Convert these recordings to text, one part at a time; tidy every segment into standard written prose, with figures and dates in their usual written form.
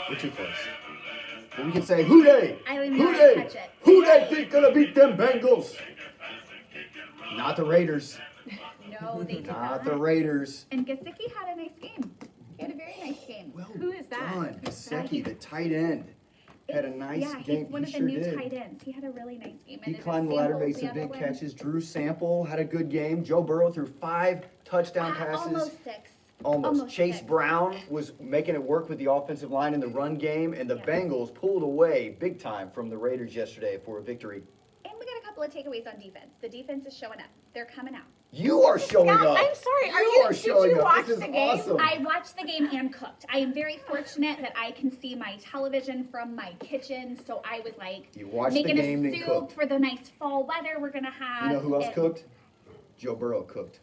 We're too close. But we can say, who they? I would Who never they? touch it. Who they think gonna beat them Bengals? Not the Raiders. No, they did Not not. the Raiders. And Gesicki had a nice game. He had a very nice game. Well Who is that? done. Gesicki, the tight end. Had a nice yeah, game. he's one He of the sure new did. tight ends. He had a really nice game. He And climbed the his ladder, Samples made the some other big one. catches. Drew Sample had a good game. Joe Burrow threw 5 touchdown passes. Almost 6. Almost. Chase 6. Brown was making it work with the offensive line in the run game, and the Yes. Bengals pulled away big time from the Raiders yesterday for a victory. And we got a couple of takeaways on defense. The defense is showing up. They're coming out. You are showing Scott, up. I'm sorry. Did you watch This is the game? awesome. I watched the game and cooked. I am very fortunate that I can see my television from my kitchen. So I was like You watched the making game a and soup cooked. for the nice fall weather we're gonna have. You know who else and- cooked? Joe Burrow cooked.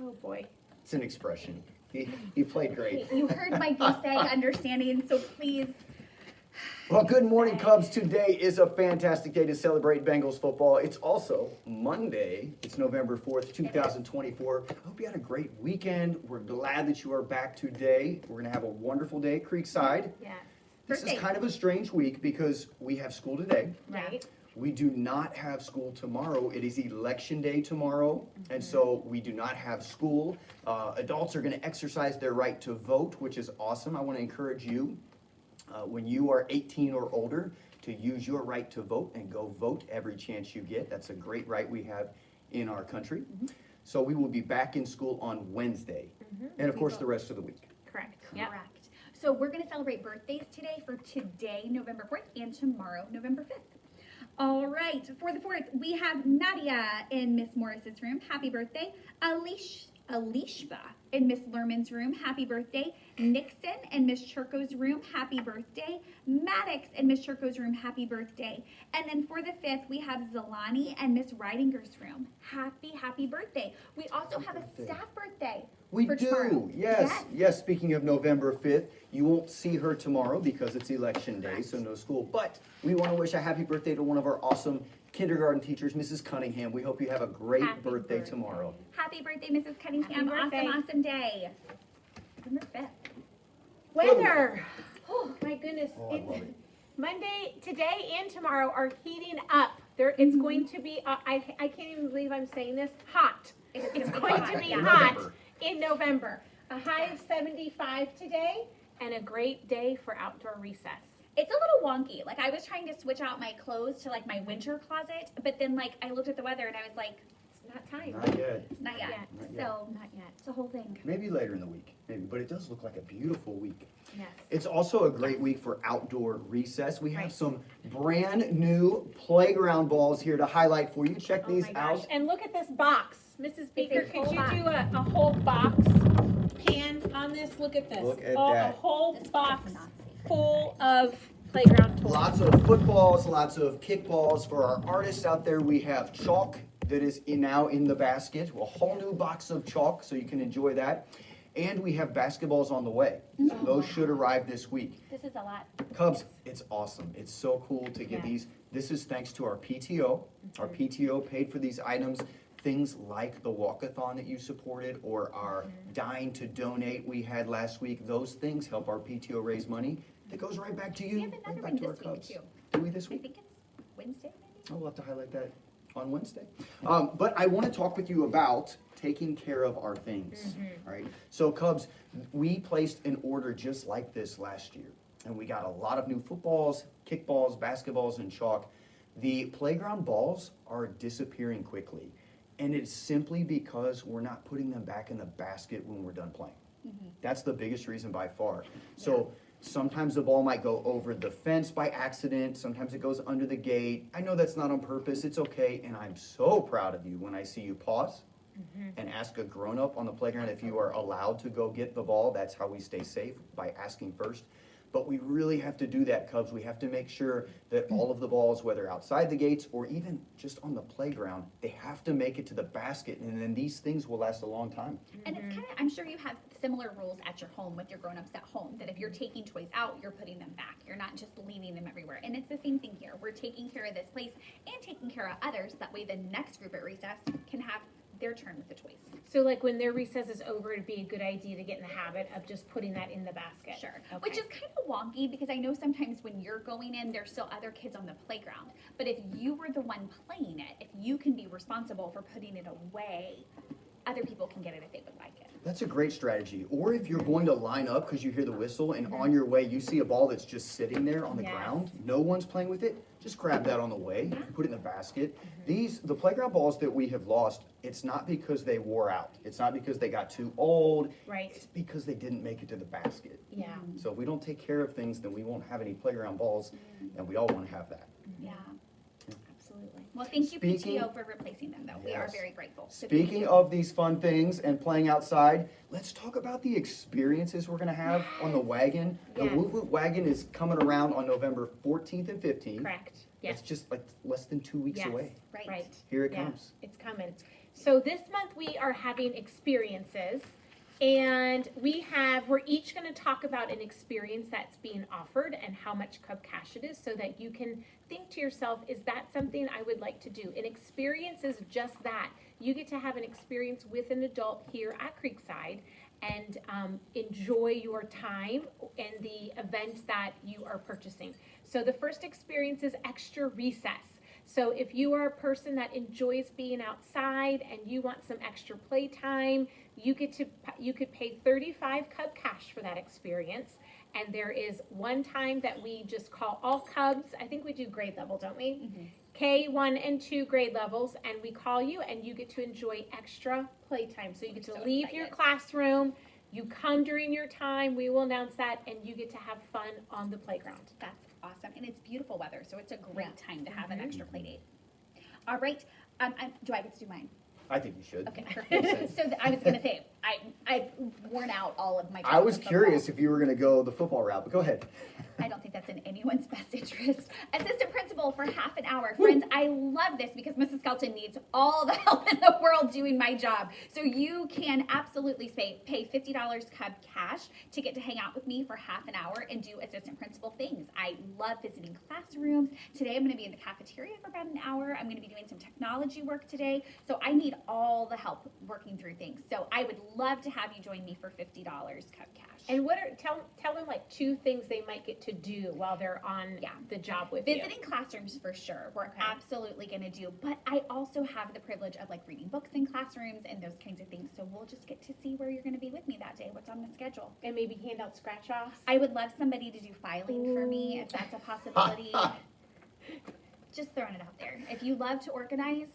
Oh boy. It's an expression. He played great. You heard my goose egg understanding, so please. Well, good morning, Cubs. Today is a fantastic day to celebrate Bengals football. It's also Monday. It's November 4th, 2024. I hope you had a great weekend. We're glad that you are back today. We're going to have a wonderful day at Creekside. Yes. This is Birthday. kind of a strange week because we have school today. Right. We do not have school tomorrow. It is election day tomorrow, and so we do not have school. Adults are going to exercise their right to vote, which is awesome. I want to encourage you, when you are 18 or older, to use your right to vote and go vote every chance you get. That's a great right we have in our country. So we will be back in school on Wednesday, and of course the rest of the week. Correct. Correct. So we're going to celebrate birthdays today for today, November 4th, and tomorrow, November 5th. All right, for the 4th, we have Nadia in Miss Morris's room. Happy birthday. Alishba in Miss Lerman's room. Happy birthday. Nixon in Miss Churko's room. Happy birthday. Maddox in Miss Churko's room. Happy birthday. And then for the 5th, we have Zalani and Miss Ridinger's room. Happy birthday. We also have a staff birthday. We for do, tomorrow. yes. Speaking of November 5th, you won't see her tomorrow because it's election day, so no school. But we want to wish a happy birthday to one of our awesome kindergarten teachers, Mrs. Cunningham. We hope you have a great Happy birthday tomorrow. Happy birthday, Mrs. Cunningham. Happy birthday. Awesome day. November 5th. Weather. Oh my goodness. Oh, I love it. Monday, today, and tomorrow are heating up. It's going to be. I can't even believe I'm saying this. Hot. It's going to be In hot November. in November. A high of 75 today, and a great day for outdoor recess. It's a little wonky. Like I was trying to switch out my clothes to like my winter closet, but then like I looked at the weather and I was like, It's not time. Not yet. not yet. Not yet. So Not yet. it's a whole thing. Maybe later in the week, maybe. But it does look like a beautiful week. Yes. It's also a great week for outdoor recess. We have Right. some brand new playground balls here to highlight for you. Check Oh these my gosh. out. And look at this box. Mrs. Baker, a could whole you box. do a whole box pan on this? Look at this. Look at A that. whole This box is not safe. full of playground toys. Lots of footballs, lots of kickballs. For our artists out there, we have chalk that is now in the basket. A whole new box of chalk, so you can enjoy that. And we have basketballs on the way. So those should arrive this week. This is a lot. Cubs, it's awesome. It's so cool to get Yes. these. This is thanks to our PTO. Our PTO paid for these items. Things like the walkathon that you supported or our Dying to Donate we had last week. Those things help our PTO raise money. That goes right back to you, We have right another back one to our this week Cubs. too. Do we this I week? think it's Wednesday maybe? Oh, we'll have to highlight that on Wednesday. But I want to talk with you about taking care of our things. All right. So Cubs, we placed an order just like this last year, and we got a lot of new footballs, kickballs, basketballs, and chalk. The playground balls are disappearing quickly, and it's simply because we're not putting them back in the basket when we're done playing. That's the biggest reason by far. So sometimes the ball might go over the fence by accident. Sometimes it goes under the gate. I know that's not on purpose. It's okay. And I'm so proud of you when I see you pause and ask a grown-up on the playground if you are allowed to go get the ball. That's how we stay safe, by asking first. But we really have to do that, Cubs. We have to make sure that all of the balls, whether outside the gates or even just on the playground, they have to make it to the basket. And then these things will last a long time. And it's kind of, I'm sure you have similar rules at your home with your grown-ups at home, that if you're taking toys out, you're putting them back. You're not just leaving them everywhere. And it's the same thing here. We're taking care of this place and taking care of others. That way the next group at recess can have their turn with the toys. So like when their recess is over, it'd be a good idea to get in the habit of just putting that in the basket. Sure. Okay. Which is kind of wonky because I know sometimes when you're going in, there's still other kids on the playground. But if you were the one playing it, if you can be responsible for putting it away, other people can get it if they would like it. That's a great strategy. Or if you're going to line up because you hear the whistle and on your way you see a ball that's just sitting there on the Yes. ground, no one's playing with it, just grab that on the way, you can put it in the basket. The playground balls that we have lost, it's not because they wore out. It's not because they got too old. Right. It's because they didn't make it to the basket. Yeah. So if we don't take care of things, then we won't have any playground balls, and we all want to have that. Yeah. Absolutely. Well, thank you, Speaking- PTO, for replacing them, though. We are Yes. very grateful. So thank Speaking you. of these fun things and playing outside, let's talk about the experiences we're gonna have on the wagon. The Yes. Woot Woot Wagon is coming around on November 14th and 15th. Correct. It's Yes. just like less than 2 weeks Yes. away. Right. Here it Yeah. comes. It's coming. So this month we are having experiences, and we're each going to talk about an experience that's being offered and how much Cub Cash it is, so that you can think to yourself, is that something I would like to do? An experience is just that. You get to have an experience with an adult here at Creekside and enjoy your time and the event that you are purchasing. So the first experience is extra recess. So if you are a person that enjoys being outside and you want some extra playtime, you could pay 35 Cub Cash for that experience. And there is one time that we just call all Cubs. I think we do grade level, don't we? K1 and 2 grade levels, and we call you and you get to enjoy extra playtime. So you get to So leave your excited. classroom, you come during your time, we will announce that, and you get to have fun on the playground. That's awesome. And it's beautiful weather, so it's a great Yeah. time to have an extra play date. All right. Do I get to do mine? I think you should. Okay, perfect. So I was gonna say, I've worn out all of my. I was childhood curious football. if you were gonna go the football route, but go ahead. I don't think that's in anyone's best interest. Assistant principal for half an hour. Friends, I love this because Mrs. Skelton needs all the help in the world doing my job. So you can absolutely pay $50 Cub Cash to get to hang out with me for half an hour and do assistant principal things. I love visiting classrooms. Today I'm going to be in the cafeteria for about an hour. I'm going to be doing some technology work today. So I need all the help working through things. So I would love to have you join me for $50 Cub Cash. And tell them like 2 things they might get to do while they're on the job with you. Visiting classrooms for sure. We're Okay. absolutely going to do. But I also have the privilege of like reading books in classrooms and those kinds of things. So we'll just get to see where you're going to be with me that day, what's on the schedule. And maybe hand out scratch-offs. I would love somebody to do filing for me if that's a possibility. Just throwing it out there. If you love to organize,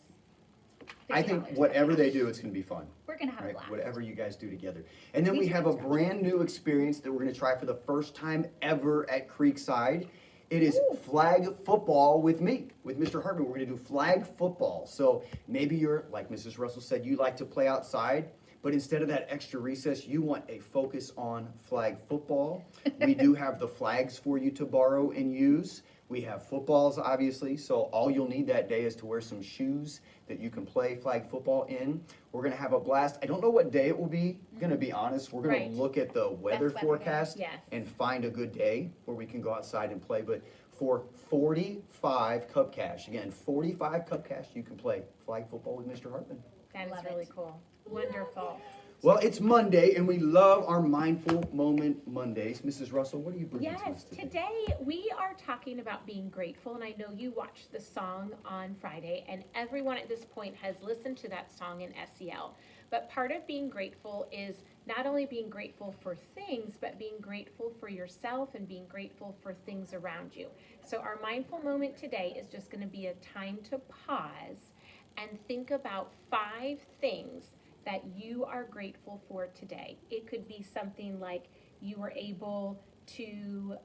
I think $50 whatever they do, it's gonna be fun. we're going to have a Right, blast. whatever you guys do together. And then We we should have a get started. brand new experience that we're gonna try for the first time ever at Creekside. It is flag football with me, with Mr. Hartman. We're gonna do flag football. So maybe you're, like Mrs. Russell said, you like to play outside, but instead of that extra recess, you want a focus on flag football. We do have the flags for you to borrow and use. We have footballs, obviously, so all you'll need that day is to wear some shoes that you can play flag football in. We're gonna have a blast. I don't know what day it will be, gonna be honest. We're gonna Right. look at the weather weather day. forecast Yes. and find a good day where we can go outside and play. But for 45 Cub Cash, again, 45 Cub Cash, you can play flag football with Mr. Hartman. That is Love really it. cool. Wonderful. Well, it's Monday, and we love our Mindful Moment Mondays. Mrs. Russell, what are you bringing to us Yes, today? today we are talking about being grateful, and I know you watched the song on Friday, and everyone at this point has listened to that song in SEL. But part of being grateful is not only being grateful for things, but being grateful for yourself and being grateful for things around you. So our mindful moment today is just going to be a time to pause and think about 5 things that you are grateful for today. It could be something like you were able to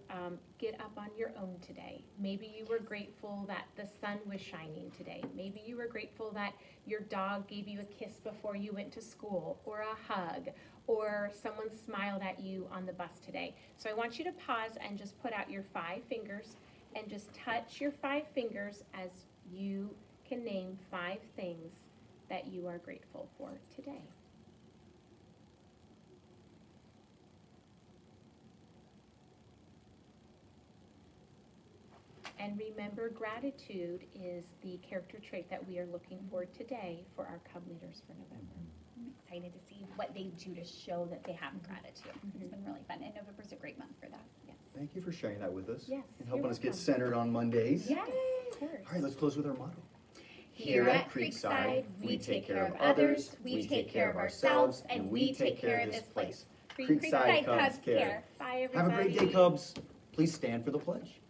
get up on your own today. Maybe you were grateful that the sun was shining today. Maybe you were grateful that your dog gave you a kiss before you went to school, or a hug, or someone smiled at you on the bus today. So I want you to pause and just put out your 5 fingers and just touch your 5 fingers as you can name 5 things that you are grateful for today. And And remember, gratitude is the character trait that we are looking for today for our Cub leaders for November. I'm excited to see what they do to show that they have gratitude. It's been really fun, and November's a great month for that. Yes. Thank you for sharing that with us. Yes, And you're helping us get welcome. centered on Mondays. Yes. Of course. All right, let's close with our motto. Here at Creekside, we take care of others, we take care of ourselves, and we take care of this place. Creekside Cubs care. Bye, everybody. Have a great day, Cubs. Please stand for the pledge.